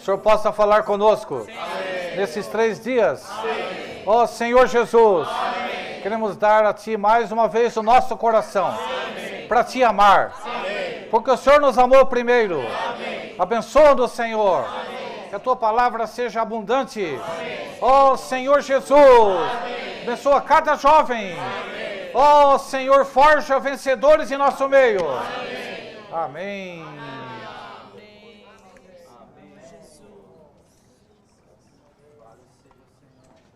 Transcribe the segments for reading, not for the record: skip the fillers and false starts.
Senhor possa falar conosco nesses 3 dias. Ó Senhor Jesus, queremos dar a Ti mais uma vez o nosso coração para Te amar, porque o Senhor nos amou primeiro. Abençoa-nos, Senhor, que a Tua palavra seja abundante. Ó Senhor Jesus, abençoa cada jovem. Ó Senhor, forja vencedores em nosso meio. Amém.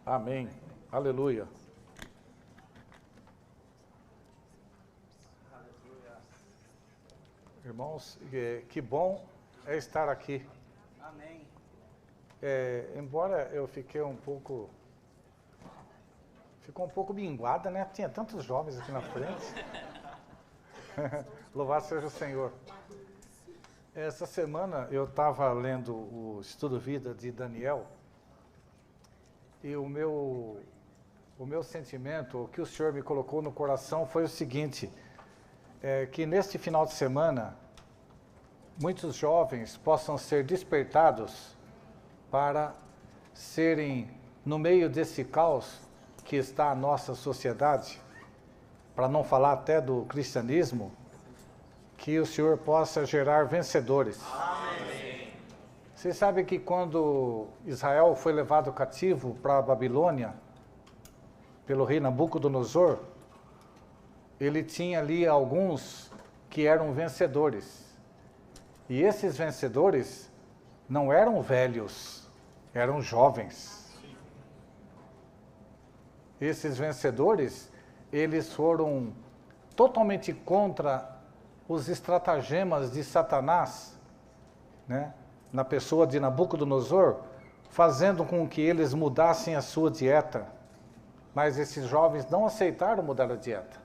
Amém. Aleluia. Irmãos, que bom é estar aqui. Amém. Embora eu ficou um pouco minguada, né? Tinha tantos jovens aqui na frente. Louvado seja o Senhor. Essa semana eu estava lendo o Estudo Vida de Daniel. E o meu sentimento, o que o Senhor me colocou no coração foi o seguinte, que neste final de semana, muitos jovens possam ser despertados para serem, no meio desse caos que está a nossa sociedade, para não falar até do cristianismo, que o Senhor possa gerar vencedores. Amém. Vocês sabem que quando Israel foi levado cativo para a Babilônia, pelo rei Nabucodonosor, ele tinha ali alguns que eram vencedores. E esses vencedores não eram velhos, eram jovens. Esses vencedores, eles foram totalmente contra os estratagemas de Satanás, né? Na pessoa de Nabucodonosor, fazendo com que eles mudassem a sua dieta. Mas esses jovens não aceitaram mudar a dieta.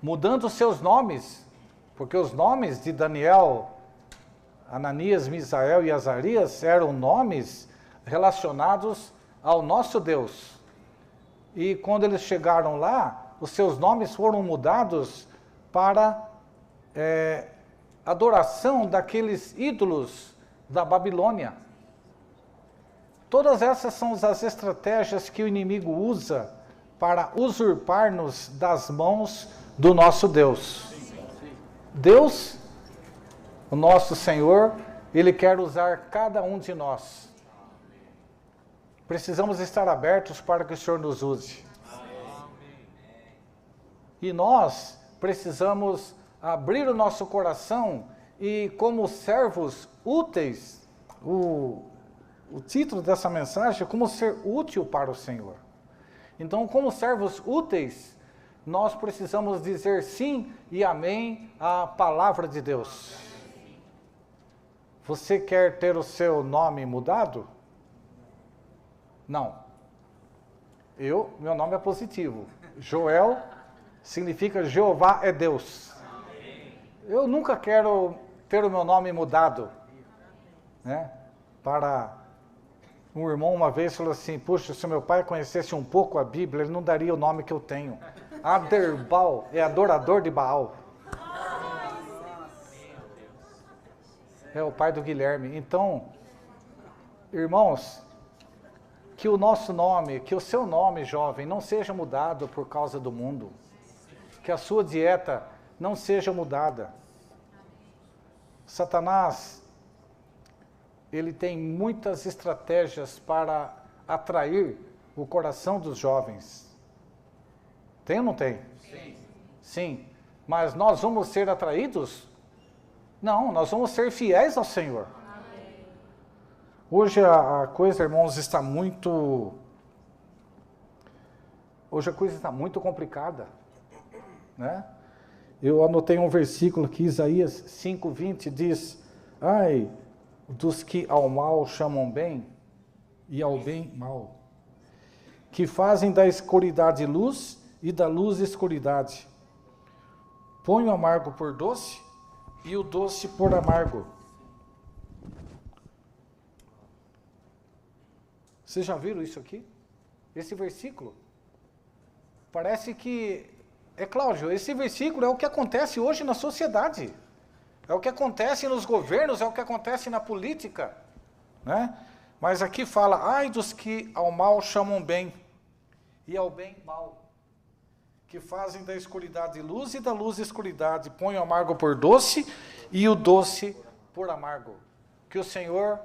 Mudando os seus nomes, porque os nomes de Daniel, Ananias, Misael e Azarias eram nomes relacionados ao nosso Deus. E quando eles chegaram lá, os seus nomes foram mudados para adoração daqueles ídolos da Babilônia. Todas essas são as estratégias que o inimigo usa para usurpar-nos das mãos do nosso Deus. Deus, o nosso Senhor, Ele quer usar cada um de nós. Precisamos estar abertos para que o Senhor nos use. E nós precisamos abrir o nosso coração e, como servos úteis, o título dessa mensagem é como ser útil para o Senhor. Então, como servos úteis, nós precisamos dizer sim e amém à palavra de Deus. Você quer ter o seu nome mudado? Não. Meu nome é positivo. Joel significa Jeová é Deus. Eu nunca quero ter o meu nome mudado, né? Para um irmão uma vez falou assim, puxa, se meu pai conhecesse um pouco a Bíblia, ele não daria o nome que eu tenho. Aderbal é adorador de Baal. É o pai do Guilherme. Então, irmãos, que o nosso nome, que o seu nome, jovem, não seja mudado por causa do mundo. Que a sua dieta não seja mudada. Satanás, ele tem muitas estratégias para atrair o coração dos jovens. Tem ou não tem? Sim. Sim. Mas nós vamos ser atraídos? Não, nós vamos ser fiéis ao Senhor. Amém. Hoje a coisa, irmãos, está muito... Hoje a coisa está muito complicada, né? Eu anotei um versículo que Isaías 5:20 diz, ai, dos que ao mal chamam bem e ao bem mal, que fazem da escuridade luz e da luz escuridade, põe o amargo por doce e o doce por amargo. Vocês já viram isso aqui? Esse versículo? Parece que... Cláudio, esse versículo é o que acontece hoje na sociedade. É o que acontece nos governos, é o que acontece na política. né? Mas aqui fala, ai dos que ao mal chamam bem, e ao bem mal, que fazem da escuridade luz e da luz escuridade, põem o amargo por doce e o doce por amargo. Que o Senhor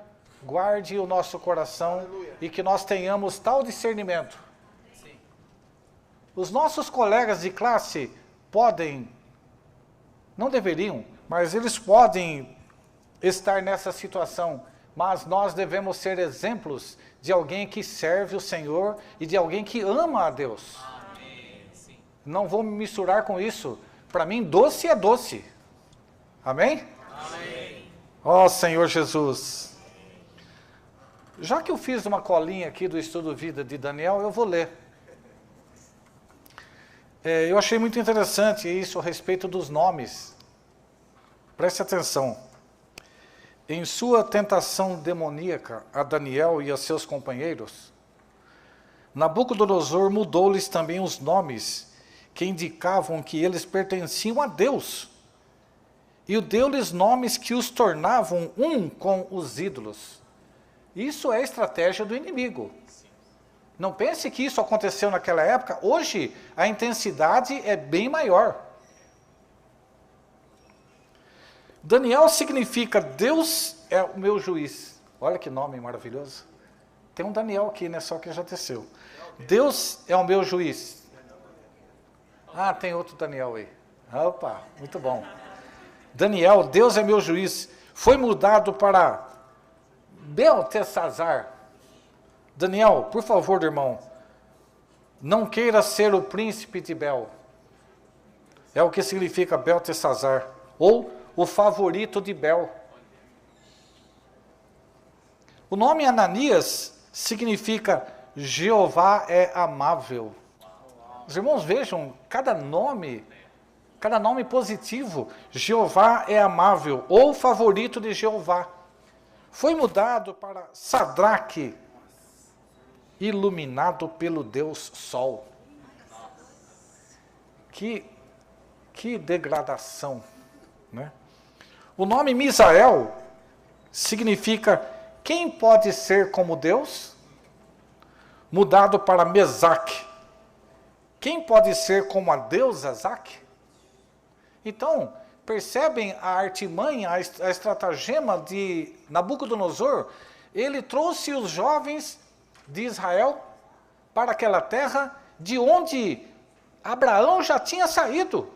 guarde o nosso coração. Aleluia. E que nós tenhamos tal discernimento. Sim. Os nossos colegas de classe podem, não deveriam, mas eles podem estar nessa situação, mas nós devemos ser exemplos de alguém que serve o Senhor e de alguém que ama a Deus. Amém. Sim. Não vou me misturar com isso. Para mim, doce é doce. Amém? Amém. Ó Senhor Jesus. Já que eu fiz uma colinha aqui do estudo Vida de Daniel, eu vou ler. Eu achei muito interessante isso a respeito dos nomes. Preste atenção. Em sua tentação demoníaca a Daniel e a seus companheiros, Nabucodonosor mudou-lhes também os nomes que indicavam que eles pertenciam a Deus, e deu-lhes nomes que os tornavam um com os ídolos. Isso é a estratégia do inimigo. Não pense que isso aconteceu naquela época. Hoje, a intensidade é bem maior. Daniel significa Deus é o meu juiz. Olha que nome maravilhoso. Tem um Daniel aqui, né? Só que já desceu. Deus é o meu juiz. Ah, tem outro Daniel aí. Opa, muito bom. Daniel, Deus é meu juiz, foi mudado para Beltesazar. Daniel, por favor, irmão, não queira ser o príncipe de Bel. É o que significa Beltesazar, ou o favorito de Bel. O nome Ananias significa Jeová é amável. Os irmãos vejam, cada nome positivo, Jeová é amável, ou favorito de Jeová. Foi mudado para Sadraque, iluminado pelo Deus Sol. Que degradação, né? O nome Misael significa quem pode ser como Deus? Mudado para Mesaque. Quem pode ser como a deusa Zaque? Então, percebem a artimanha, a estratagema de Nabucodonosor? Ele trouxe os jovens de Israel para aquela terra de onde Abraão já tinha saído.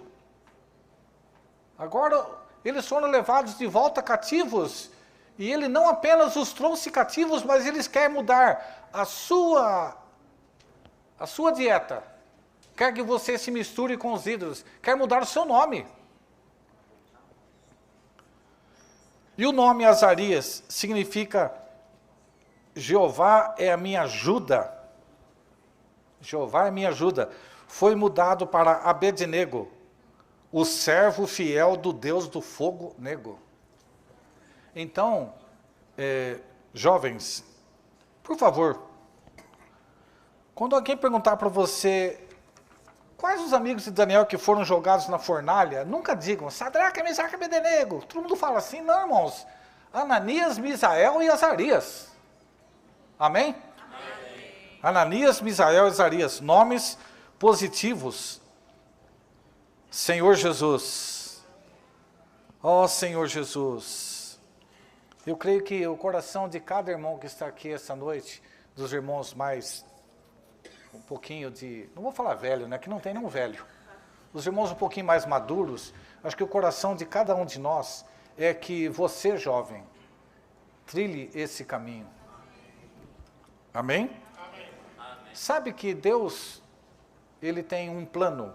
Agora, eles foram levados de volta cativos, e ele não apenas os trouxe cativos, mas eles querem mudar a sua dieta. Quer que você se misture com os ídolos. Quer mudar o seu nome. E o nome Azarias significa Jeová é a minha ajuda. Jeová é minha ajuda. Foi mudado para Abednego, o servo fiel do Deus do fogo nego. Então, jovens, por favor, quando alguém perguntar para você quais os amigos de Daniel que foram jogados na fornalha, nunca digam Sadraque, Mesaque e Abednego. Todo mundo fala assim, não, irmãos. Ananias, Misael e Azarias. Amém? Amém. Ananias, Misael e Azarias, nomes positivos. Senhor Jesus. Ó Senhor Jesus. Eu creio que o coração de cada irmão que está aqui essa noite, dos irmãos mais um pouquinho de, não vou falar velho, né, que não tem nenhum velho. Os irmãos um pouquinho mais maduros, acho que o coração de cada um de nós é que você, jovem, trilhe esse caminho. Amém? Amém? Sabe que Deus, Ele tem um plano.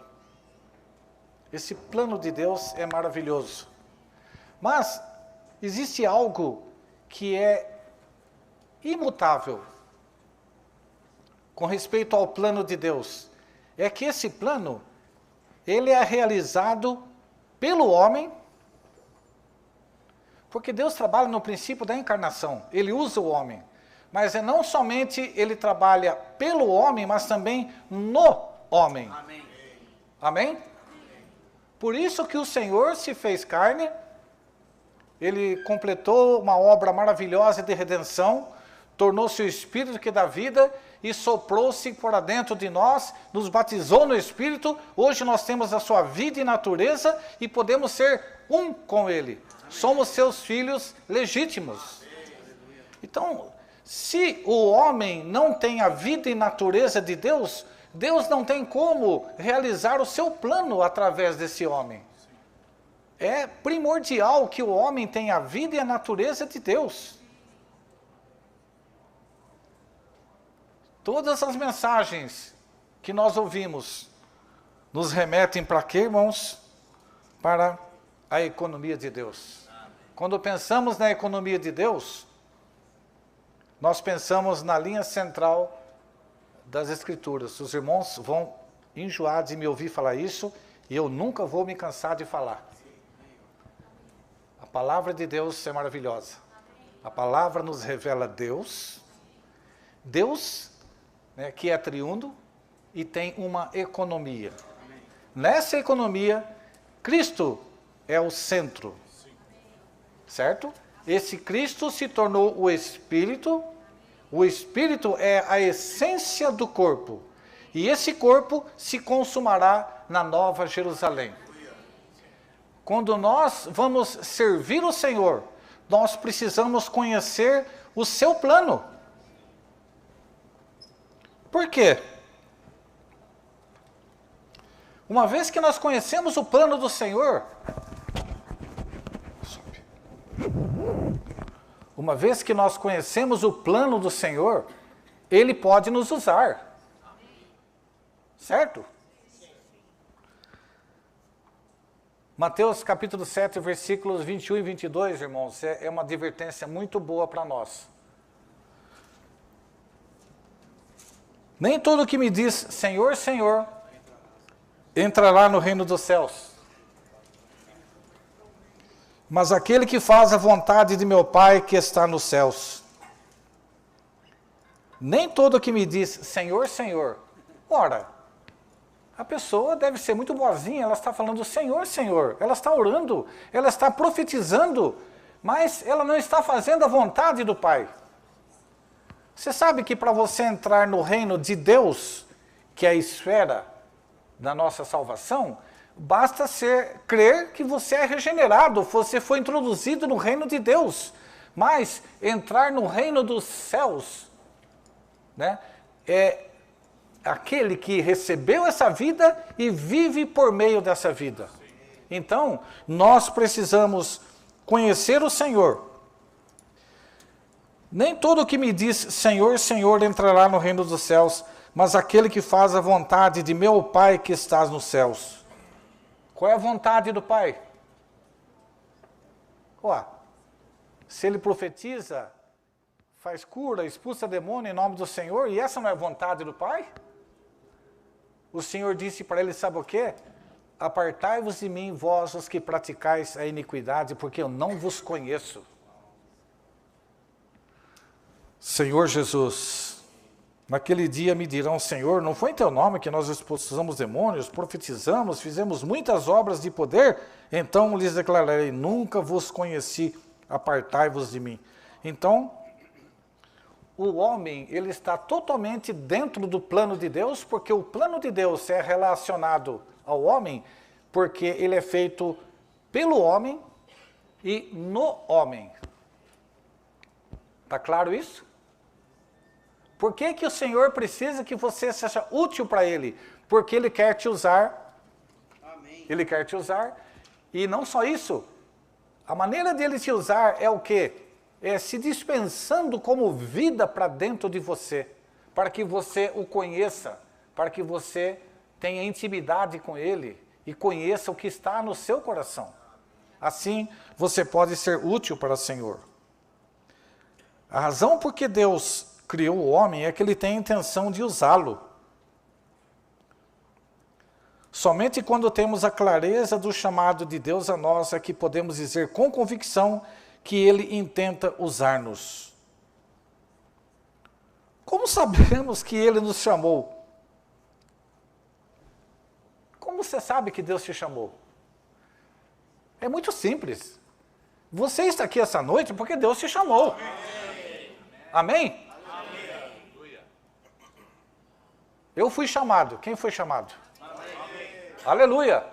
Esse plano de Deus é maravilhoso. Mas existe algo que é imutável com respeito ao plano de Deus. É que esse plano, ele é realizado pelo homem, porque Deus trabalha no princípio da encarnação. Ele usa o homem. Mas não somente ele trabalha pelo homem, mas também no homem. Amém? Amém? Por isso que o Senhor se fez carne Ele completou uma obra maravilhosa de redenção, tornou-se o Espírito que dá vida e soprou-se para dentro de nós, nos batizou no Espírito. Hoje nós temos a sua vida e natureza e podemos ser um com Ele. Somos seus filhos legítimos. Então, se o homem não tem a vida e natureza de Deus, Deus não tem como realizar o seu plano através desse homem. É primordial que o homem tenha a vida e a natureza de Deus. Todas as mensagens que nós ouvimos nos remetem para quê, irmãos? Para a economia de Deus. Quando pensamos na economia de Deus, nós pensamos na linha central das Escrituras. Os irmãos vão enjoar de me ouvir falar isso, e eu nunca vou me cansar de falar. A palavra de Deus é maravilhosa. A palavra nos revela Deus, né, que é triuno e tem uma economia. Nessa economia, Cristo é o centro, certo? Esse Cristo se tornou o Espírito é a essência do corpo, e esse corpo se consumará na Nova Jerusalém. Quando nós vamos servir o Senhor, nós precisamos conhecer o seu plano. Por quê? Uma vez que nós conhecemos o plano do Senhor, Ele pode nos usar. Certo? Mateus capítulo 7, versículos 21 e 22, irmãos, é uma advertência muito boa para nós. Nem todo que me diz Senhor, Senhor, entrará no reino dos céus, mas aquele que faz a vontade de meu Pai que está nos céus. Nem todo que me diz Senhor, Senhor. Ora, a pessoa deve ser muito boazinha, ela está falando Senhor, Senhor, ela está orando, ela está profetizando, mas ela não está fazendo a vontade do Pai. Você sabe que para você entrar no reino de Deus, que é a esfera da nossa salvação, basta crer que você é regenerado, você foi introduzido no reino de Deus. Mas entrar no reino dos céus, né, é aquele que recebeu essa vida e vive por meio dessa vida. Então, nós precisamos conhecer o Senhor. Nem todo que me diz Senhor, Senhor entrará no reino dos céus, mas aquele que faz a vontade de meu Pai que estás nos céus. Qual é a vontade do Pai? Se ele profetiza, faz cura, expulsa demônio em nome do Senhor, e essa não é a vontade do Pai? O Senhor disse para ele, sabe o quê? Apartai-vos de mim, vós os que praticais a iniquidade, porque eu não vos conheço. Senhor Jesus, naquele dia me dirão, Senhor, não foi em teu nome que nós expulsamos demônios, profetizamos, fizemos muitas obras de poder? Então lhes declararei, nunca vos conheci, apartai-vos de mim. Então, o homem, ele está totalmente dentro do plano de Deus, porque o plano de Deus é relacionado ao homem, porque ele é feito pelo homem e no homem. Está claro isso? Por que que o Senhor precisa que você seja útil para Ele? Porque Ele quer te usar. Amém. Ele quer te usar. E não só isso. A maneira dele te usar é o quê? É se dispensando como vida para dentro de você. Para que você o conheça. Para que você tenha intimidade com Ele. E conheça o que está no seu coração. Assim, você pode ser útil para o Senhor. A razão por que Deus criou o homem é que ele tem a intenção de usá-lo. Somente quando temos a clareza do chamado de Deus a nós é que podemos dizer com convicção que ele intenta usar-nos. Como sabemos que ele nos chamou? Como você sabe que Deus te chamou? É muito simples. Você está aqui essa noite porque Deus te chamou. Amém? Eu fui chamado. Quem foi chamado? Aleluia.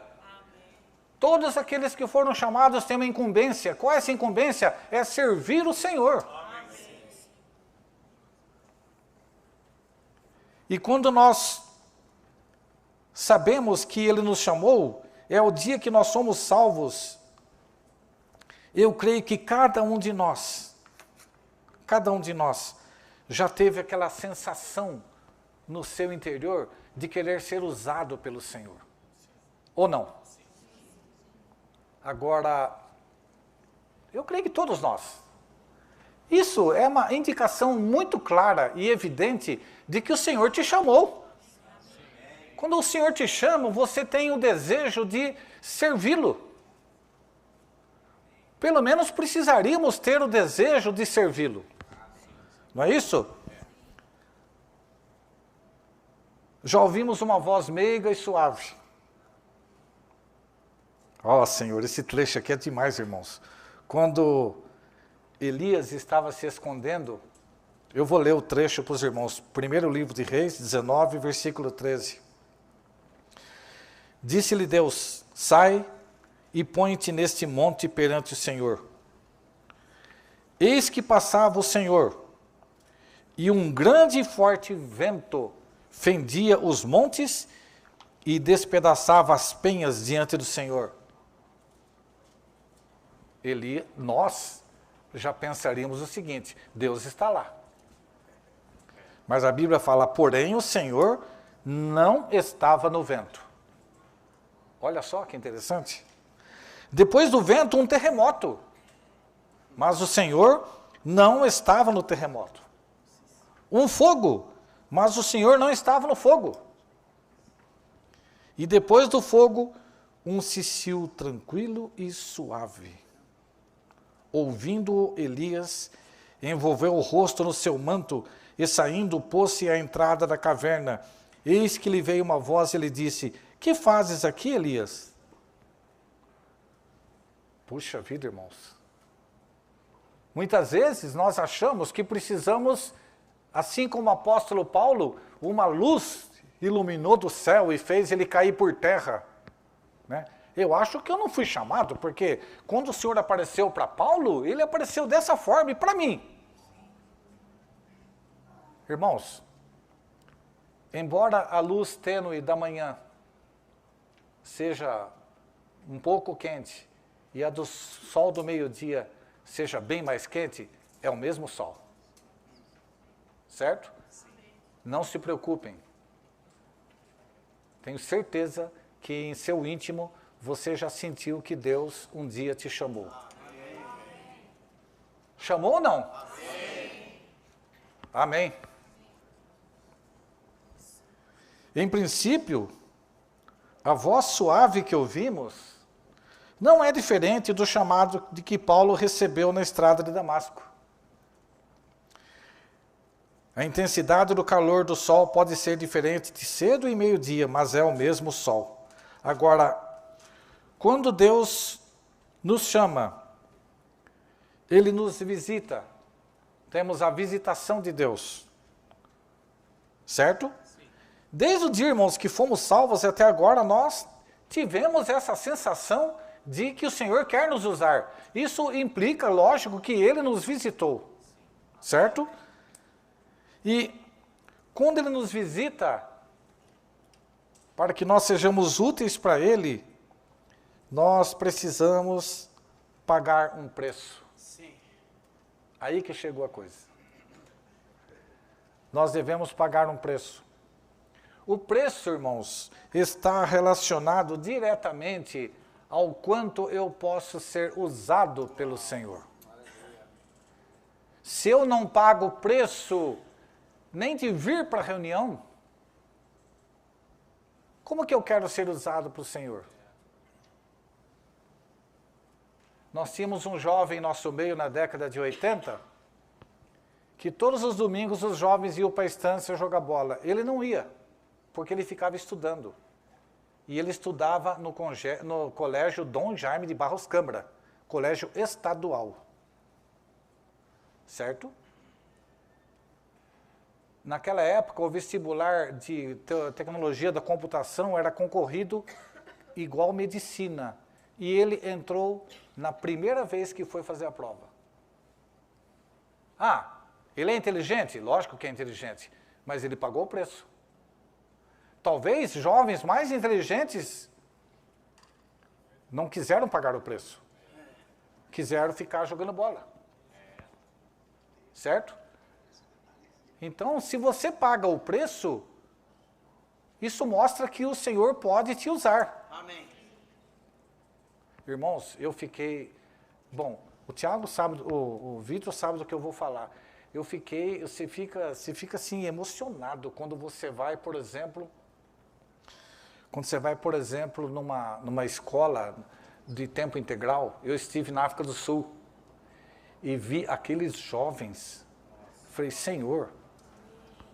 Todos aqueles que foram chamados têm uma incumbência. Qual é essa incumbência? É servir o Senhor. E quando nós sabemos que Ele nos chamou, é o dia que nós somos salvos. Eu creio que cada um de nós já teve aquela sensação no seu interior de querer ser usado pelo Senhor. Ou não? Agora, eu creio que todos nós. Isso é uma indicação muito clara e evidente de que o Senhor te chamou. Quando o Senhor te chama, você tem o desejo de servi-lo. Pelo menos precisaríamos ter o desejo de servi-lo. Não é isso? Já ouvimos uma voz meiga e suave. Ó, Senhor, esse trecho aqui é demais, irmãos. Quando Elias estava se escondendo, eu vou ler o trecho para os irmãos. Primeiro livro de Reis, 19, versículo 13. Disse-lhe Deus, sai e põe-te neste monte perante o Senhor. Eis que passava o Senhor, e um grande e forte vento fendia os montes e despedaçava as penhas diante do Senhor. Nós já pensaríamos o seguinte, Deus está lá. Mas a Bíblia fala, porém o Senhor não estava no vento. Olha só que interessante. Depois do vento, um terremoto. Mas o Senhor não estava no terremoto. Um fogo, mas o Senhor não estava no fogo. E depois do fogo, um cicio tranquilo e suave. Ouvindo Elias, envolveu o rosto no seu manto e saindo pôs-se à entrada da caverna. Eis que lhe veio uma voz e lhe disse, que fazes aqui, Elias? Puxa vida, irmãos. Muitas vezes nós achamos que precisamos, assim como o apóstolo Paulo, uma luz iluminou do céu e fez ele cair por terra. Né? Eu acho que eu não fui chamado, porque quando o Senhor apareceu para Paulo, ele apareceu dessa forma e para mim. Irmãos, embora a luz tênue da manhã seja um pouco quente e a do sol do meio-dia seja bem mais quente, é o mesmo sol. Certo? Não se preocupem. Tenho certeza que em seu íntimo você já sentiu que Deus um dia te chamou. Chamou ou não? Amém. Em princípio, a voz suave que ouvimos não é diferente do chamado de que Paulo recebeu na estrada de Damasco. A intensidade do calor do sol pode ser diferente de cedo e meio-dia, mas é o mesmo sol. Agora, quando Deus nos chama, Ele nos visita. Temos a visitação de Deus. Certo? Desde o dia, irmãos, que fomos salvos até agora, nós tivemos essa sensação de que o Senhor quer nos usar. Isso implica, lógico, que Ele nos visitou. Certo? E quando Ele nos visita, para que nós sejamos úteis para Ele, nós precisamos pagar um preço. Sim. Aí que chegou a coisa. Nós devemos pagar um preço. O preço, irmãos, está relacionado diretamente ao quanto eu posso ser usado pelo Senhor. Se eu não pago o preço nem de vir para a reunião, como que eu quero ser usado para o Senhor? Nós tínhamos um jovem em nosso meio na década de 80, que todos os domingos os jovens iam para a estância jogar bola. Ele não ia, porque ele ficava estudando. E ele estudava no colégio Dom Jaime de Barros Câmara, colégio estadual. Certo? Naquela época, o vestibular de tecnologia da computação era concorrido igual medicina. E ele entrou na primeira vez que foi fazer a prova. Ah, ele é inteligente? Lógico que é inteligente, mas ele pagou o preço. Talvez jovens mais inteligentes não quiseram pagar o preço. Quiseram ficar jogando bola. Certo? Então, se você paga o preço, isso mostra que o Senhor pode te usar. Amém. Irmãos, eu fiquei... Bom, o Tiago sabe, o Vitor sabe do que eu vou falar. Você fica assim, emocionado quando você vai, por exemplo... numa escola de tempo integral. Eu estive na África do Sul e vi aqueles jovens. Falei, Senhor,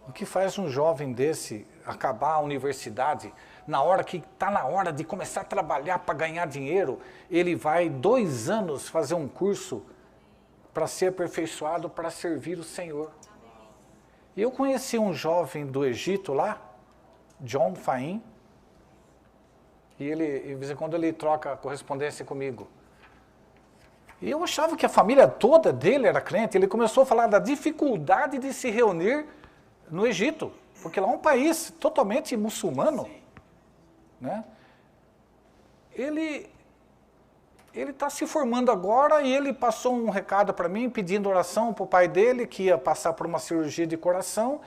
o que faz um jovem desse acabar a universidade, na hora que está na hora de começar a trabalhar para ganhar dinheiro, ele vai 2 anos fazer um curso para ser aperfeiçoado, para servir o Senhor. E eu conheci um jovem do Egito lá, John Faim, e ele, de vez em quando, ele troca correspondência comigo. E eu achava que a família toda dele era crente. Ele começou a falar da dificuldade de se reunir no Egito, porque lá é um país totalmente muçulmano. Né? Ele está se formando agora e ele passou um recado para mim, pedindo oração para o pai dele, que ia passar por uma cirurgia de coração,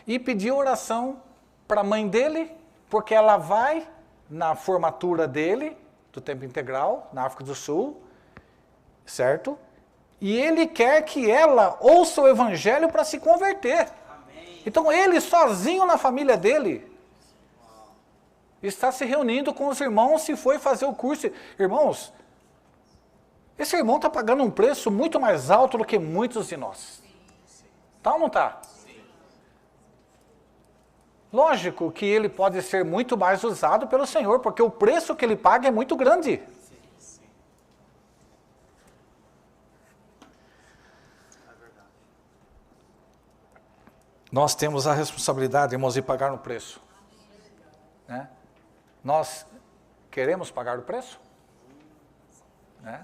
e pediu oração para a mãe dele, porque ela vai na formatura dele, do tempo integral, na África do Sul, certo? E ele quer que ela ouça o evangelho para se converter. Amém. Então ele, sozinho na família dele, está se reunindo com os irmãos e foi fazer o curso. Irmãos, esse irmão está pagando um preço muito mais alto do que muitos de nós. Tá ou não tá? Lógico que ele pode ser muito mais usado pelo Senhor, porque o preço que ele paga é muito grande. Nós temos a responsabilidade, irmãos, de pagar o preço. Né? Nós queremos pagar o preço? Né?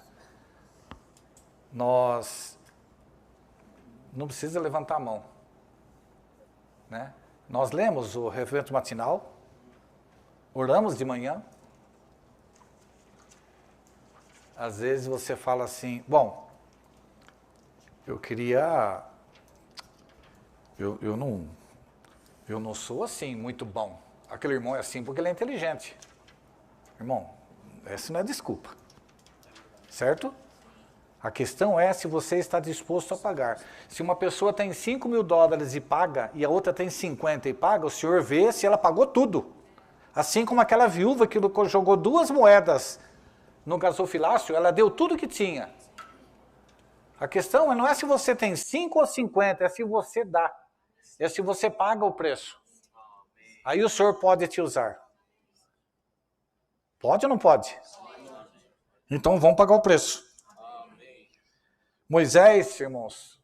Nós não precisa levantar a mão. Né? Nós lemos o Revento Matinal, oramos de manhã. Às vezes você fala assim, bom, eu queria... Eu não sou assim muito bom. Aquele irmão é assim porque ele é inteligente. Irmão, essa não é desculpa. Certo? A questão é se você está disposto a pagar. Se uma pessoa tem $5.000 e paga, e a outra tem 50 e paga, o senhor vê se ela pagou tudo. Assim como aquela viúva que jogou 2 moedas no gasofilácio, ela deu tudo que tinha. A questão não é se você tem 5 ou 50, é se você dá. É se você paga o preço. Aí o senhor pode te usar. Pode ou não pode? Então vamos pagar o preço. Moisés, irmãos,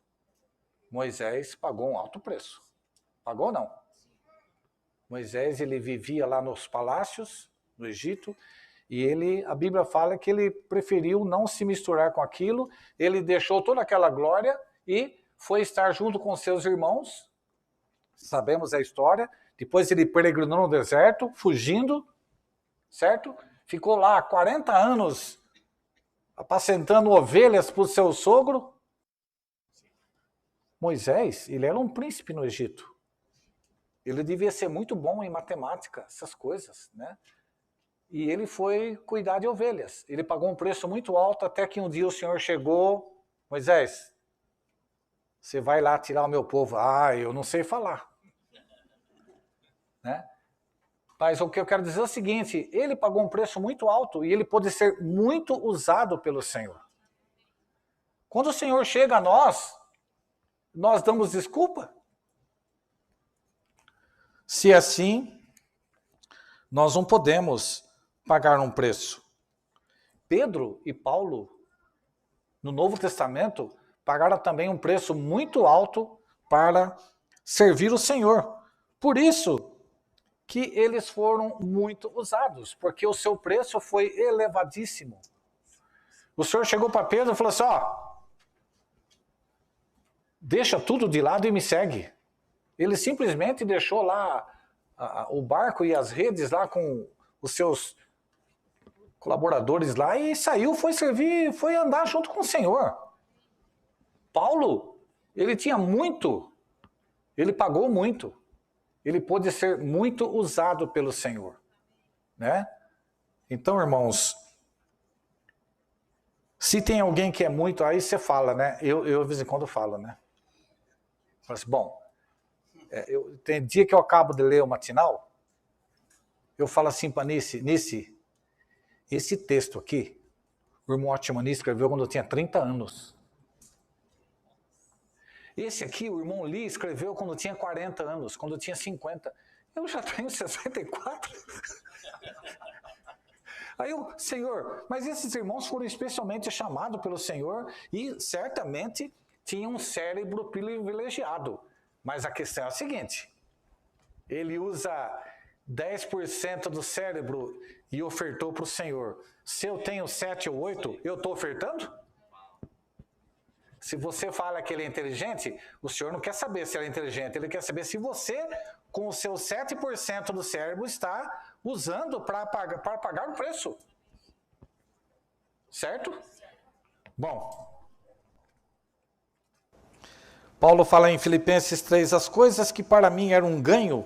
Moisés pagou um alto preço. Pagou ou não? Moisés, ele vivia lá nos palácios, no Egito, e a Bíblia fala que ele preferiu não se misturar com aquilo, ele deixou toda aquela glória e foi estar junto com seus irmãos, sabemos a história, depois ele peregrinou no deserto, fugindo, certo? Ficou lá 40 anos apacentando ovelhas para o seu sogro. Moisés, ele era um príncipe no Egito. Ele devia ser muito bom em matemática, essas coisas, né? E ele foi cuidar de ovelhas. Ele pagou um preço muito alto, até que um dia o Senhor chegou, Moisés, você vai lá tirar o meu povo. Ah, eu não sei falar. Né? Mas o que eu quero dizer é o seguinte, ele pagou um preço muito alto e ele pode ser muito usado pelo Senhor. Quando o Senhor chega a nós damos desculpa? Se assim, nós não podemos pagar um preço. Pedro e Paulo, no Novo Testamento, pagaram também um preço muito alto para servir o Senhor. Por isso que eles foram muito usados, porque o seu preço foi elevadíssimo. O Senhor chegou para Pedro e falou assim, deixa tudo de lado e me segue. Ele simplesmente deixou lá o barco e as redes lá com os seus colaboradores lá e saiu, foi servir, foi andar junto com o Senhor. Paulo, ele tinha muito, ele pagou muito, ele pôde ser muito usado pelo Senhor, né? Então, irmãos, se tem alguém que é muito, aí você fala, né? Eu de vez em quando falo, né? Falo assim, bom, tem dia que eu acabo de ler o matinal, eu falo assim para Nice, esse texto aqui, o irmão Otmani escreveu quando eu tinha 30 anos. Esse aqui, o irmão Lee escreveu quando eu tinha 40 anos, quando eu tinha 50. Eu já tenho 64. Aí eu, Senhor, mas esses irmãos foram especialmente chamados pelo Senhor e certamente tinham um cérebro privilegiado. Mas a questão é a seguinte, ele usa 10% do cérebro e ofertou para o Senhor. Se eu tenho 7 ou 8, eu estou ofertando? Se você fala que ele é inteligente, o Senhor não quer saber se ele é inteligente, ele quer saber se você, com os seus 7% do cérebro, está usando para pagar o preço. Certo? Bom. Paulo fala em Filipenses 3, as coisas que para mim eram um ganho,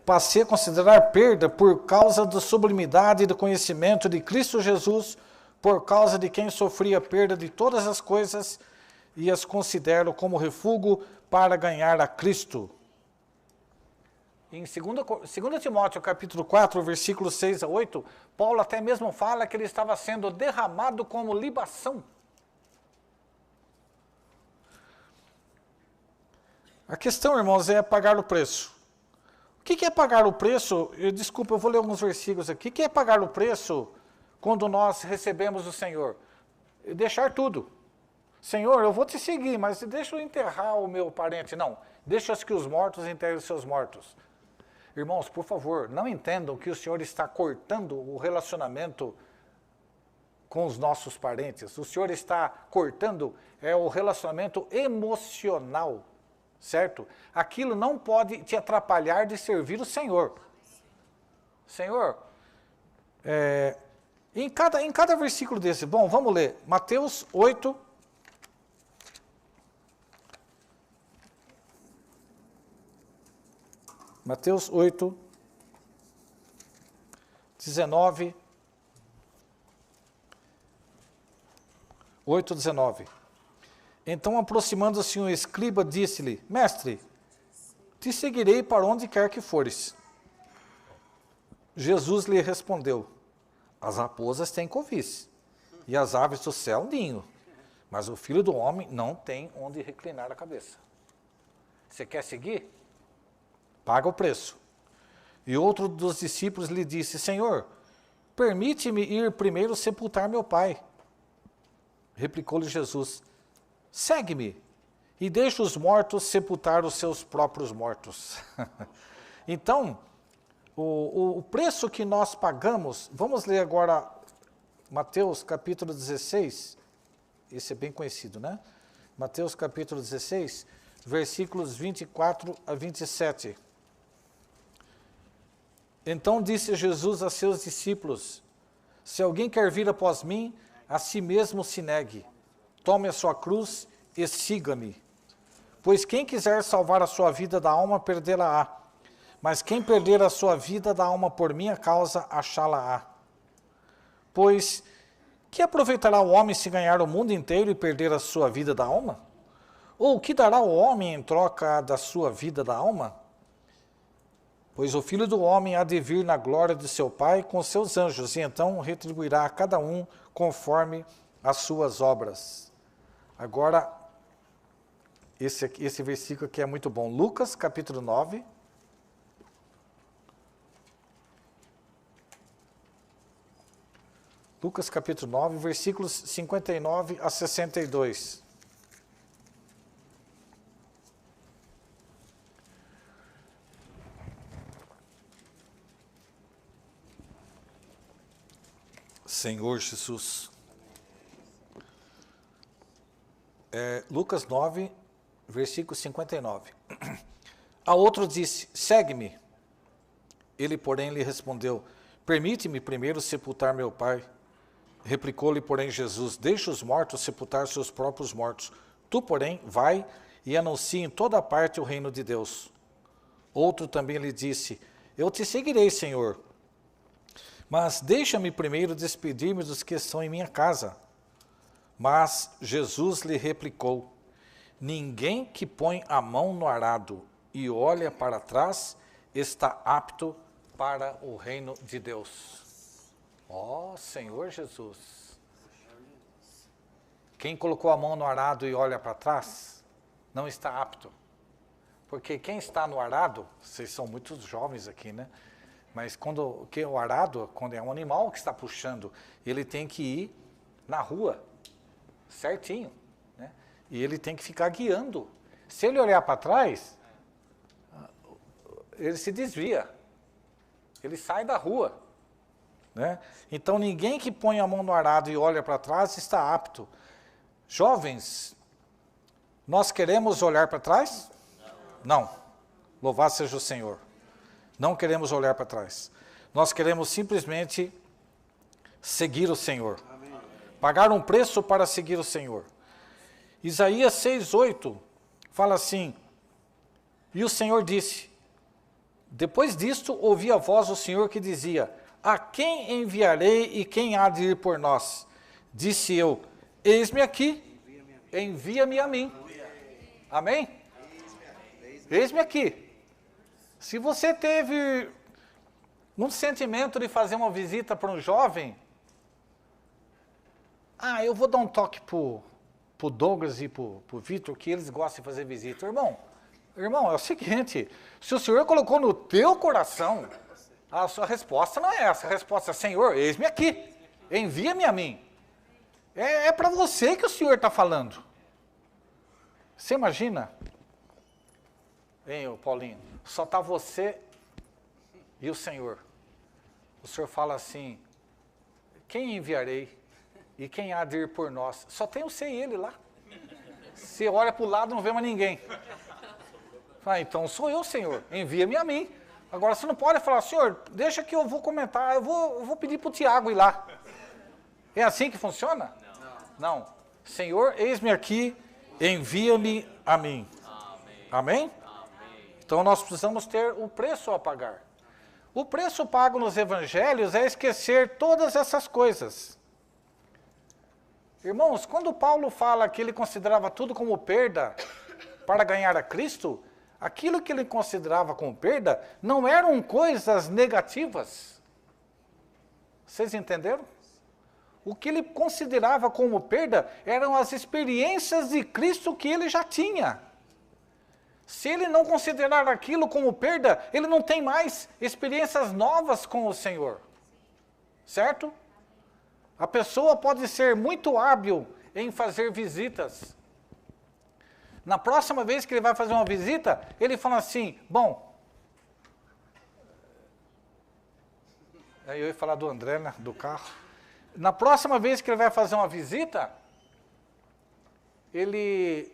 passei a considerar perda por causa da sublimidade e do conhecimento de Cristo Jesus, por causa de quem sofria perda de todas as coisas e as considero como refúgio para ganhar a Cristo. Em 2 Timóteo capítulo 4, versículos 6 a 8, Paulo até mesmo fala que ele estava sendo derramado como libação. A questão, irmãos, é pagar o preço. O que é pagar o preço? Desculpa, eu vou ler alguns versículos aqui. O que é pagar o preço quando nós recebemos o Senhor? Deixar tudo. Senhor, eu vou te seguir, mas deixa eu enterrar o meu parente. Não, deixa que os mortos enterrem os seus mortos. Irmãos, por favor, não entendam que o Senhor está cortando o relacionamento com os nossos parentes. O Senhor está cortando o relacionamento emocional, certo? Aquilo não pode te atrapalhar de servir o Senhor. Senhor, em cada versículo desse, bom, vamos ler, Mateus 8, Mateus 8, 19, 8, 19. Então, aproximando-se um escriba, disse-lhe, mestre, te seguirei para onde quer que fores. Jesus lhe respondeu, as raposas têm covis, e as aves do céu ninho, mas o Filho do Homem não tem onde reclinar a cabeça. Você quer seguir? Paga o preço. E outro dos discípulos lhe disse, Senhor, permite-me ir primeiro sepultar meu pai. Replicou-lhe Jesus, segue-me e deixa os mortos sepultar os seus próprios mortos. Então, o preço que nós pagamos, vamos ler agora Mateus capítulo 16, esse é bem conhecido, né? Mateus capítulo 16, versículos 24 a 27. Então disse Jesus a seus discípulos, se alguém quer vir após mim, a si mesmo se negue, tome a sua cruz e siga-me. Pois quem quiser salvar a sua vida da alma, perdê-la-á. Mas quem perder a sua vida da alma por minha causa, achá-la-á. Pois, que aproveitará o homem se ganhar o mundo inteiro e perder a sua vida da alma? Ou o que dará o homem em troca da sua vida da alma? Pois o Filho do Homem há de vir na glória de seu Pai com seus anjos, e então retribuirá a cada um conforme as suas obras. Agora, esse versículo aqui é muito bom. Lucas, capítulo 9. Lucas capítulo 9, versículos 59 a 62. Senhor Jesus. Lucas 9, versículo 59. A outro disse, segue-me. Ele, porém, lhe respondeu, permite-me primeiro sepultar meu pai. Replicou-lhe, porém, Jesus, deixa os mortos sepultar seus próprios mortos. Tu, porém, vai e anuncia em toda parte o reino de Deus. Outro também lhe disse, eu te seguirei, Senhor, mas deixa-me primeiro despedir-me dos que estão em minha casa. Mas Jesus lhe replicou, ninguém que põe a mão no arado e olha para trás está apto para o reino de Deus. Ó, Senhor Jesus. Quem colocou a mão no arado e olha para trás, não está apto. Porque quem está no arado, vocês são muito jovens aqui, né? Mas o arado, quando é um animal que está puxando, ele tem que ir na rua, certinho, né? E ele tem que ficar guiando. Se ele olhar para trás, ele se desvia, ele sai da rua, né? Então ninguém que põe a mão no arado e olha para trás está apto. Jovens, nós queremos olhar para trás? Não. Louvado seja o Senhor. Não queremos olhar para trás. Nós queremos simplesmente seguir o Senhor. Amém. Pagar um preço para seguir o Senhor. Isaías 6:8 fala assim, e o Senhor disse, depois disto ouvi a voz do Senhor que dizia, a quem enviarei e quem há de ir por nós? Disse eu, eis-me aqui, envia-me a mim. Amém? Eis-me aqui. Se você teve um sentimento de fazer uma visita para um jovem, eu vou dar um toque para o Douglas e para o Vitor, que eles gostam de fazer visita. Irmão, é o seguinte, se o Senhor colocou no teu coração, a sua resposta não é essa, a resposta é, Senhor, eis-me aqui, envia-me a mim. É para você que o Senhor está falando. Você imagina? Hein, Paulinho? Só está você e o Senhor. O Senhor fala assim, quem enviarei e quem há de ir por nós? Só tem você e ele lá. Você olha para o lado e não vê mais ninguém. Então sou eu, Senhor, envia-me a mim. Agora você não pode falar, Senhor, deixa que eu vou comentar, eu vou pedir para o Tiago ir lá. É assim que funciona? Não. Senhor, eis-me aqui, envia-me a mim. Amém? Então nós precisamos ter o preço a pagar. O preço pago nos evangelhos é esquecer todas essas coisas. Irmãos, quando Paulo fala que ele considerava tudo como perda para ganhar a Cristo, aquilo que ele considerava como perda não eram coisas negativas. Vocês entenderam? O que ele considerava como perda eram as experiências de Cristo que ele já tinha. Se ele não considerar aquilo como perda, ele não tem mais experiências novas com o Senhor. Certo? A pessoa pode ser muito hábil em fazer visitas. Na próxima vez que ele vai fazer uma visita, ele fala assim, bom... Aí eu ia falar do André, né, do carro. Na próxima vez que ele vai fazer uma visita, ele...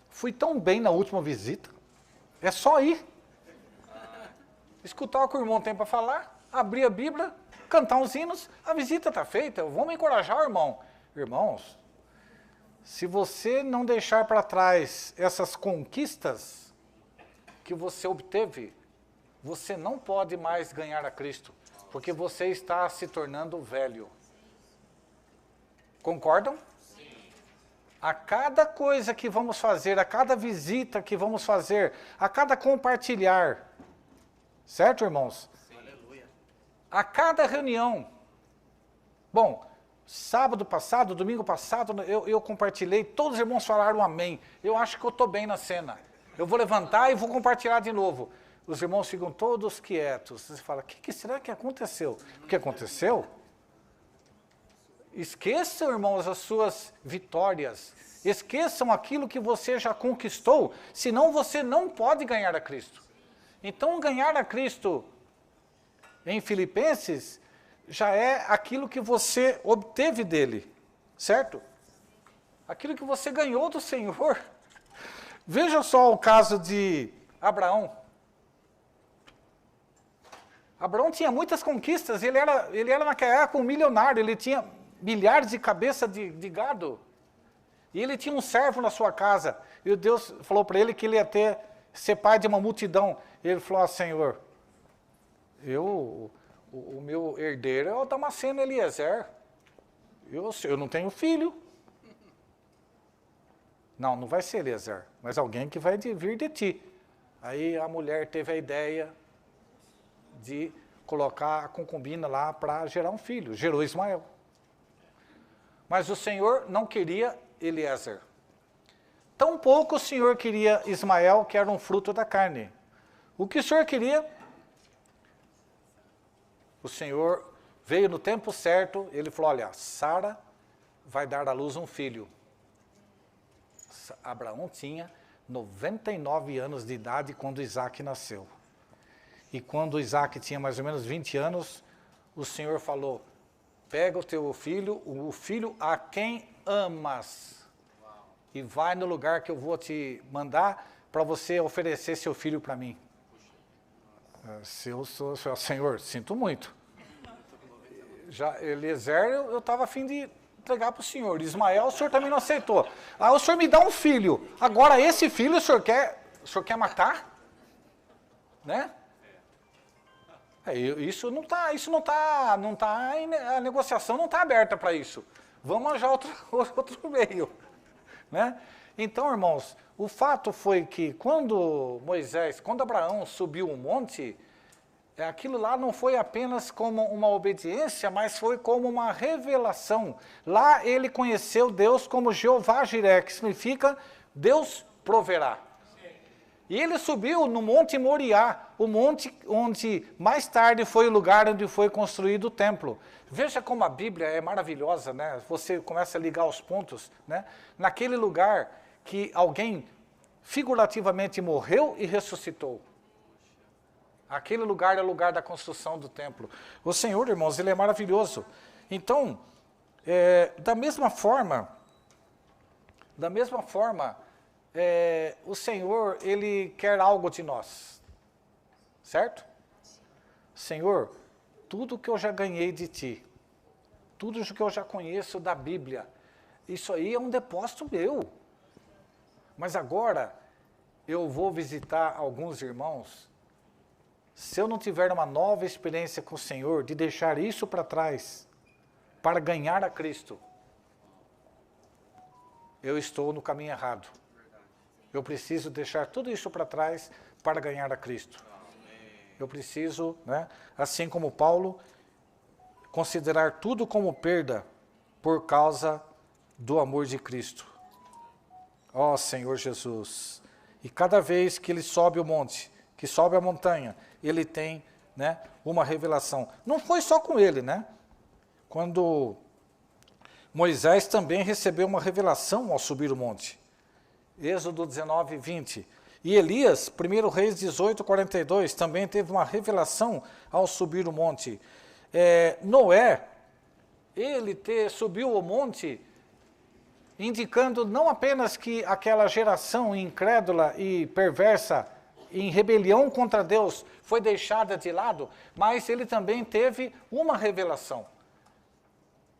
fui tão bem na última visita, é só ir. Escutar o que o irmão tem para falar, abrir a Bíblia, cantar uns hinos, a visita está feita, vamos encorajar o irmão. Irmãos, se você não deixar para trás essas conquistas que você obteve, você não pode mais ganhar a Cristo, porque você está se tornando velho. Concordam? A cada coisa que vamos fazer, a cada visita que vamos fazer, a cada compartilhar, certo, irmãos? Sim. A cada reunião. Bom, sábado passado, domingo passado, eu compartilhei, todos os irmãos falaram amém. Eu acho que eu estou bem na cena. Eu vou levantar e vou compartilhar de novo. Os irmãos ficam todos quietos. Você fala, o que será que aconteceu? O que aconteceu Esqueçam, irmãos, as suas vitórias. Esqueçam aquilo que você já conquistou, senão você não pode ganhar a Cristo. Então, ganhar a Cristo em Filipenses já é aquilo que você obteve dele, certo? Aquilo que você ganhou do Senhor. Veja só o caso de Abraão. Abraão tinha muitas conquistas, ele era naquela época um milionário, ele tinha milhares de cabeças de gado. E ele tinha um servo na sua casa. E Deus falou para ele que ele ia ser pai de uma multidão. E ele falou, Senhor, o meu herdeiro é o Damasceno Eliezer. Eu não tenho filho. Não vai ser Eliezer, mas alguém que vai vir de ti. Aí a mulher teve a ideia de colocar a concubina lá para gerar um filho. Gerou Ismael. Mas o Senhor não queria Eliezer. Tampouco o Senhor queria Ismael, que era um fruto da carne. O que o Senhor queria? O Senhor veio no tempo certo, ele falou, olha, Sara vai dar à luz um filho. Abraão tinha 99 anos de idade quando Isaac nasceu. E quando Isaac tinha mais ou menos 20 anos, o Senhor falou, pega o teu filho, o filho a quem amas, e vai no lugar que eu vou te mandar para você oferecer seu filho para mim. Se eu sou Senhor, sinto muito. Já Eliezer, eu estava a fim de entregar para o Senhor. Ismael, o Senhor também não aceitou. O Senhor me dá um filho. Agora, esse filho o Senhor quer matar? Né? Isso não tá, a negociação não está aberta para isso. Vamos arranjar outro meio. Né? Então, irmãos, o fato foi que quando Abraão subiu o monte, aquilo lá não foi apenas como uma obediência, mas foi como uma revelação. Lá ele conheceu Deus como Jeová Jiré, que significa Deus proverá. E ele subiu no Monte Moriá, o monte onde mais tarde foi o lugar onde foi construído o templo. Veja como a Bíblia é maravilhosa, né? Você começa a ligar os pontos, né? Naquele lugar que alguém figurativamente morreu e ressuscitou. Aquele lugar é o lugar da construção do templo. O Senhor, irmãos, ele é maravilhoso. Então, da mesma forma, o Senhor, ele quer algo de nós. Certo? Senhor, tudo que eu já ganhei de ti, tudo que eu já conheço da Bíblia, isso aí é um depósito meu. Mas agora, eu vou visitar alguns irmãos. Se eu não tiver uma nova experiência com o Senhor, de deixar isso para trás, para ganhar a Cristo, eu estou no caminho errado. Eu preciso deixar tudo isso para trás para ganhar a Cristo. Eu preciso, né, assim como Paulo, considerar tudo como perda por causa do amor de Cristo. Ó Senhor Jesus. E cada vez que ele sobe o monte, que sobe a montanha, ele tem, né, uma revelação. Não foi só com ele, né? Quando Moisés também recebeu uma revelação ao subir o monte. Êxodo 19, 20. E Elias, 1 Reis 18, 42, também teve uma revelação ao subir o monte. Noé, ele subiu o monte, indicando não apenas que aquela geração incrédula e perversa, em rebelião contra Deus, foi deixada de lado, mas ele também teve uma revelação.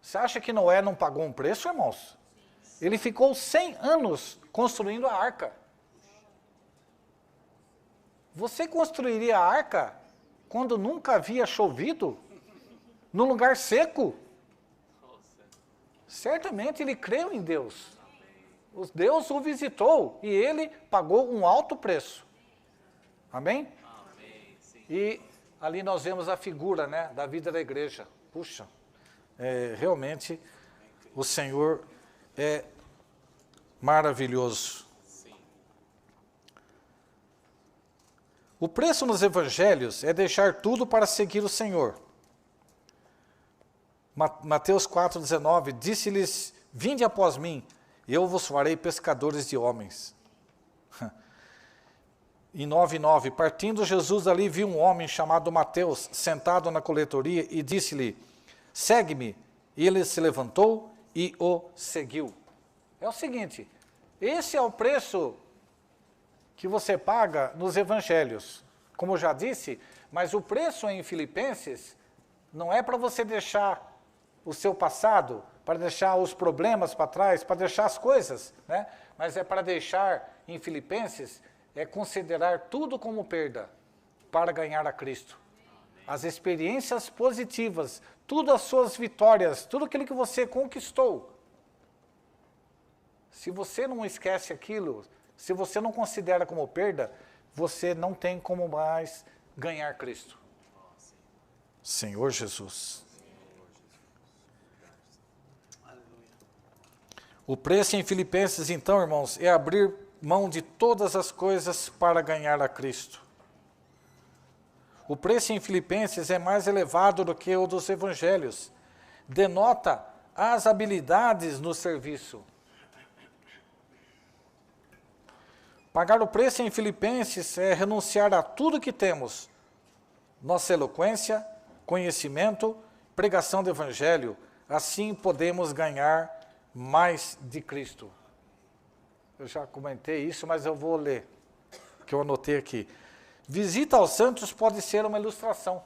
Você acha que Noé não pagou um preço, irmãos? Ele ficou 100 anos construindo a arca. Você construiria a arca quando nunca havia chovido? Num lugar seco? Certamente ele creu em Deus. Deus o visitou e ele pagou um alto preço. Amém? Amém, sim. E ali nós vemos a figura, né, da vida da igreja. Puxa, realmente o Senhor é maravilhoso. Sim. O preço nos evangelhos é deixar tudo para seguir o Senhor. Mateus 4,19, disse-lhes, vinde após mim, eu vos farei pescadores de homens. Em 9,9, partindo Jesus dali, viu um homem chamado Mateus, sentado na coletoria, e disse-lhe, segue-me. E ele se levantou e o seguiu. É o seguinte, esse é o preço que você paga nos evangelhos. Como eu já disse, mas o preço em Filipenses não é para você deixar o seu passado, para deixar os problemas para trás, para deixar as coisas, né? Mas é para deixar, em Filipenses, é considerar tudo como perda para ganhar a Cristo. As experiências positivas, tudo as suas vitórias, tudo aquilo que você conquistou. Se você não esquece aquilo, se você não considera como perda, você não tem como mais ganhar Cristo. Senhor Jesus. O preço em Filipenses, então, irmãos, é abrir mão de todas as coisas para ganhar a Cristo. O preço em Filipenses é mais elevado do que o dos evangelhos. Denota as habilidades no serviço. Pagar o preço em Filipenses é renunciar a tudo que temos. Nossa eloquência, conhecimento, pregação do evangelho. Assim podemos ganhar mais de Cristo. Eu já comentei isso, mas eu vou ler, que eu anotei aqui. Visita aos santos pode ser uma ilustração.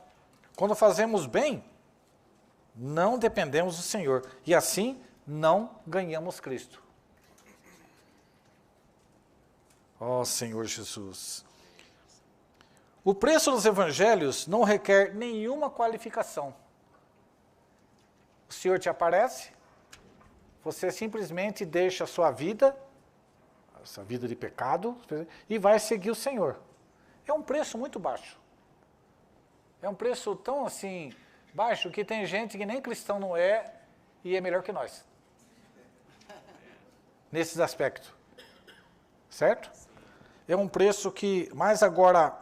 Quando fazemos bem, não dependemos do Senhor. E assim, não ganhamos Cristo. Ó Senhor Jesus. O preço dos evangelhos não requer nenhuma qualificação. O Senhor te aparece, você simplesmente deixa a sua vida, essa vida de pecado, e vai seguir o Senhor. É um preço muito baixo. É um preço tão assim, baixo, que tem gente que nem cristão não é, e é melhor que nós. Nesses aspectos. Certo? É um preço que, mas agora,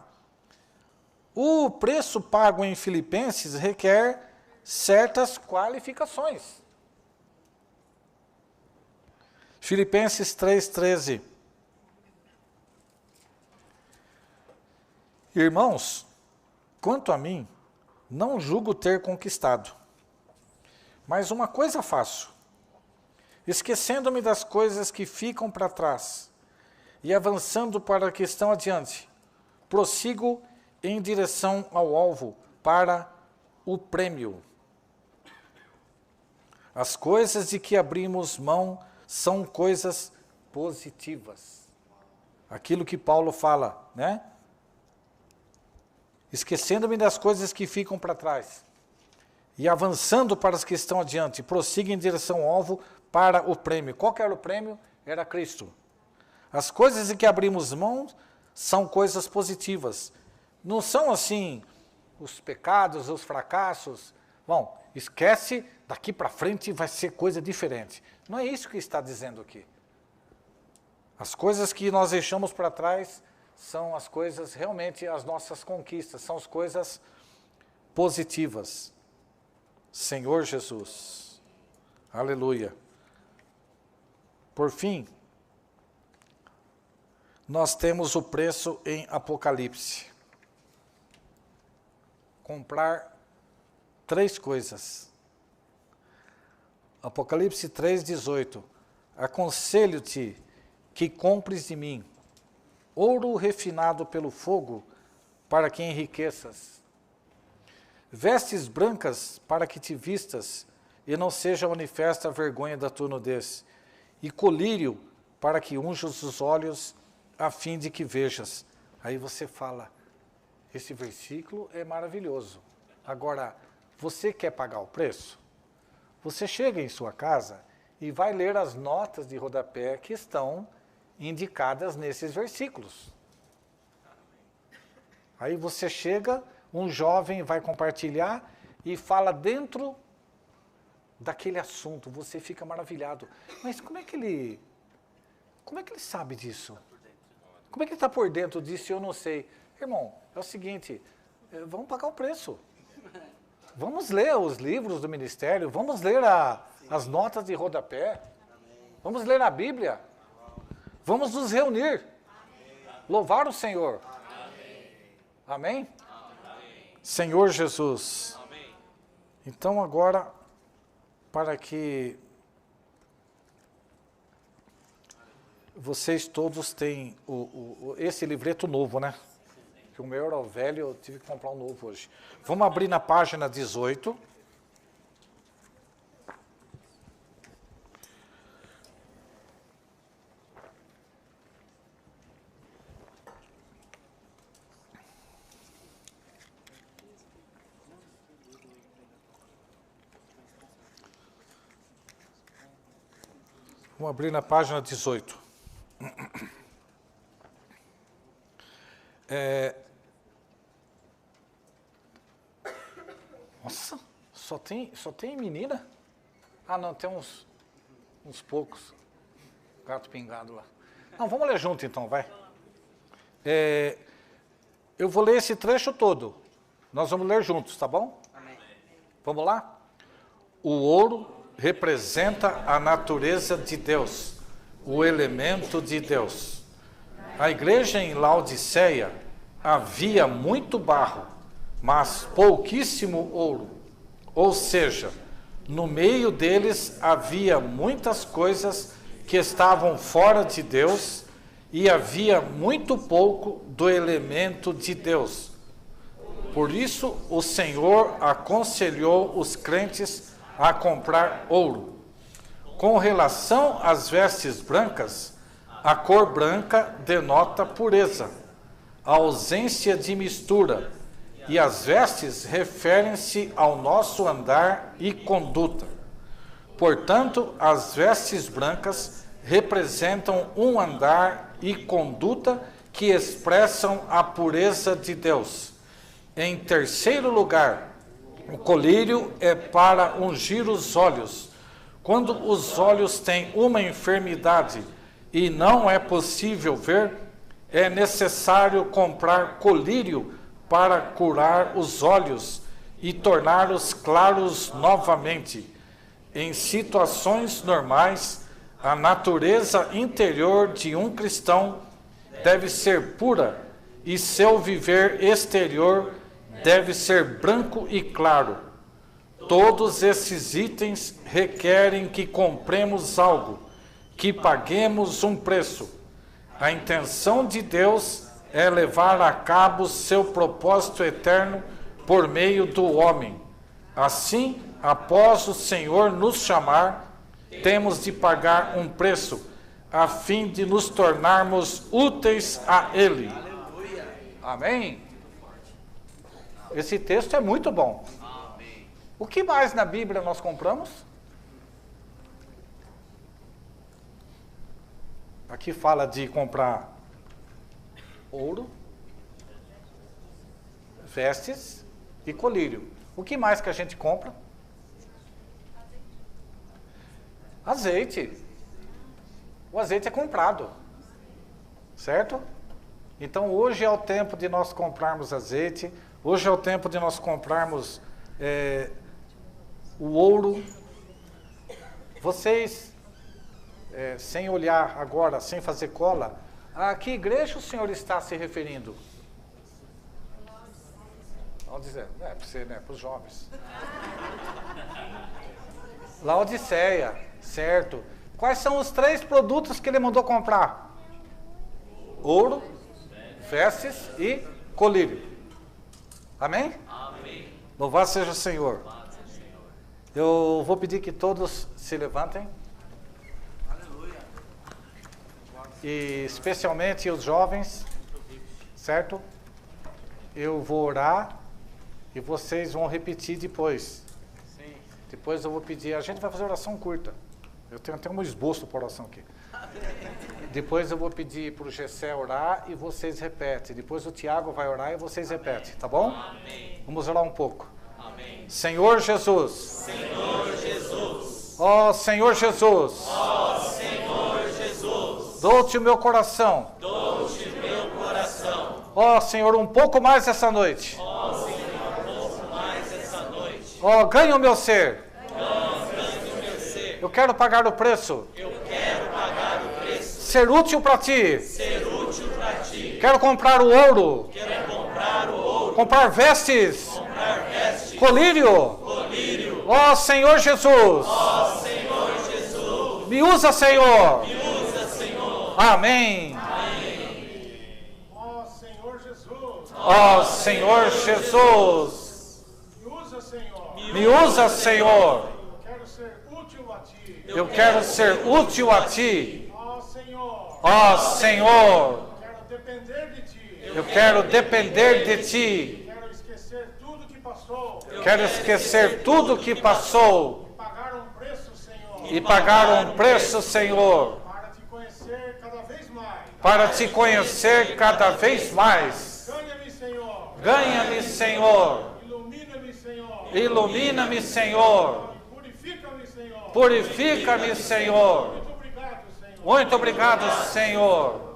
o preço pago em Filipenses requer certas qualificações. Filipenses 3,13. Irmãos, quanto a mim, não julgo ter conquistado, mas uma coisa faço, esquecendo-me das coisas que ficam para trás e avançando para a que estão adiante, prossigo em direção ao alvo, para o prêmio. As coisas de que abrimos mão são coisas positivas. Aquilo que Paulo fala, né? Esquecendo-me das coisas que ficam para trás e avançando para as que estão adiante, prossigo em direção ao alvo, para o prêmio. Qual que era o prêmio? Era Cristo. As coisas de que abrimos mão são coisas positivas. Não são assim os pecados, os fracassos. Bom, esquece, daqui para frente vai ser coisa diferente. Não é isso que está dizendo aqui. As coisas que nós deixamos para trás são as coisas, realmente, as nossas conquistas, são as coisas positivas. Senhor Jesus. Aleluia. Por fim, nós temos o preço em Apocalipse. Comprar 3 coisas. Apocalipse 3,18. Aconselho-te que compres de mim ouro refinado pelo fogo, para que enriqueças. Vestes brancas para que te vistas, e não seja manifesta a vergonha da tua nudez. E colírio para que unjas os olhos, a fim de que vejas. Aí você fala, esse versículo é maravilhoso. Agora, você quer pagar o preço? Você chega em sua casa e vai ler as notas de rodapé que estão indicadas nesses versículos. Aí você chega, um jovem vai compartilhar e fala dentro daquele assunto, você fica maravilhado. Mas como é que ele sabe disso? Como é que ele está por dentro disso? Eu não sei. Irmão, é o seguinte, vamos pagar o preço. Vamos ler os livros do ministério, vamos ler as notas de rodapé, vamos ler a Bíblia, vamos nos reunir, louvar o Senhor. Amém? Senhor Jesus. Então agora, para que vocês todos têm esse livreto novo, né? Que o meu era o velho, eu tive que comprar um novo hoje. Vamos abrir na página 18. Vamos abrir na página 18. Nossa, só tem menina? Ah, não, tem uns poucos. Gato pingado lá. Não, vamos ler junto então, vai. Eu vou ler esse trecho todo. Nós vamos ler juntos, tá bom? Amém. Vamos lá? O ouro representa a natureza de Deus, o elemento de Deus. A igreja em Laodiceia havia muito barro, mas pouquíssimo ouro. Ou seja, no meio deles havia muitas coisas que estavam fora de Deus e havia muito pouco do elemento de Deus. Por isso, o Senhor aconselhou os crentes a comprar ouro. Com relação às vestes brancas, a cor branca denota pureza, a ausência de mistura, e as vestes referem-se ao nosso andar e conduta. Portanto, as vestes brancas representam um andar e conduta que expressam a pureza de Deus. Em terceiro lugar, o colírio é para ungir os olhos. Quando os olhos têm uma enfermidade e não é possível ver, é necessário comprar colírio para curar os olhos e torná-los claros novamente. Em situações normais, a natureza interior de um cristão deve ser pura e seu viver exterior deve ser branco e claro. Todos esses itens requerem que compremos algo, que paguemos um preço. A intenção de Deus é levar a cabo seu propósito eterno por meio do homem. Assim, após o Senhor nos chamar, temos de pagar um preço, a fim de nos tornarmos úteis a Ele. Amém? Esse texto é muito bom. O que mais na Bíblia nós compramos? Aqui fala de comprar ouro, vestes e colírio. O que mais que a gente compra? Azeite. O azeite é comprado, certo? Então hoje é o tempo de nós comprarmos azeite, hoje é o tempo de nós comprarmos o ouro. Vocês, sem olhar agora, sem fazer cola, a que igreja o senhor está se referindo? Vamos dizer, para você, né? Para os jovens. Laodiceia, certo. Quais são os 3 produtos que ele mandou comprar? Ouro, vestes e colírio. Amém? Amém. Louvado seja o Senhor. Eu vou pedir que todos se levantem. Aleluia. E especialmente os jovens, certo? Eu vou orar e vocês vão repetir depois. Sim. Depois eu vou pedir, a gente vai fazer oração curta. Eu tenho até um esboço para oração aqui. Depois eu vou pedir para o Gessé orar e vocês repetem. Depois o Tiago vai orar e vocês repetem, tá bom? Amém. Vamos orar um pouco. Amém. Senhor Jesus. Senhor Jesus. Ó Senhor Jesus. Ó Senhor Jesus. Dou-te o meu coração. Dou-te o meu coração. Ó Senhor, um pouco mais essa noite. Ó Senhor, um pouco mais essa noite. Oh, ganha o meu ser. Eu quero pagar o preço. Ser útil para ti. Quero comprar o ouro. Comprar vestes. Colírio. Ó Senhor Jesus. Me usa, Senhor. Amém. Ó Senhor Jesus. Ó Senhor Jesus. Me usa, Senhor. Me usa, Senhor. Quero ser útil a ti. Eu quero ser útil a ti. Ó Senhor. Ó Senhor. Quero depender de ti. Eu quero depender de ti. Quero esquecer tudo que passou. Quero esquecer tudo que passou. Pagar um preço, Senhor. E pagar um preço, Senhor. Para te conhecer cada vez mais. Para te conhecer cada vez mais. Ganha-me, Senhor. Ganha-me, Senhor. Ilumina-me, Senhor. Ilumina-me, Senhor. Purifica-me, Senhor. Purifica-me, Senhor. Muito obrigado, Senhor. Muito obrigado, Senhor.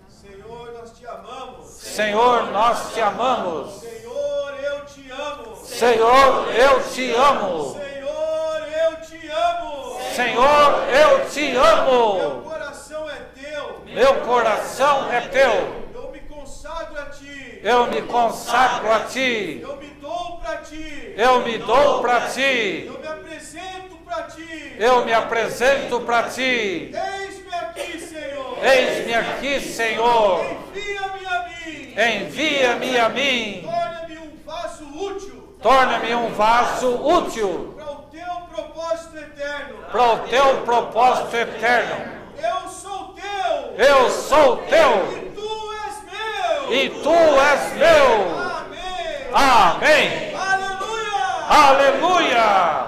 Senhor, nós te amamos. Senhor, nós te amamos. Senhor, eu te amo. Senhor, eu te amo. Senhor, eu te amo. Senhor, eu te Meu amo. coração é teu. Meu coração é teu. Eu me consagro a ti. Eu me consagro a ti. Eu me dou para ti. Eu me dou para ti. Eu me apresento para ti. Eu me apresento para ti. Eis-me aqui, Senhor. Eis-me aqui, Senhor. Envia-me a mim. Envia-me a mim. Torna-me um vaso útil Torna-me um vaso útil para o teu propósito eterno. para o teu propósito eterno. Eu sou teu. Eu sou teu E tu és meu. e tu és meu. Amém. Amém. Aleluia. Aleluia.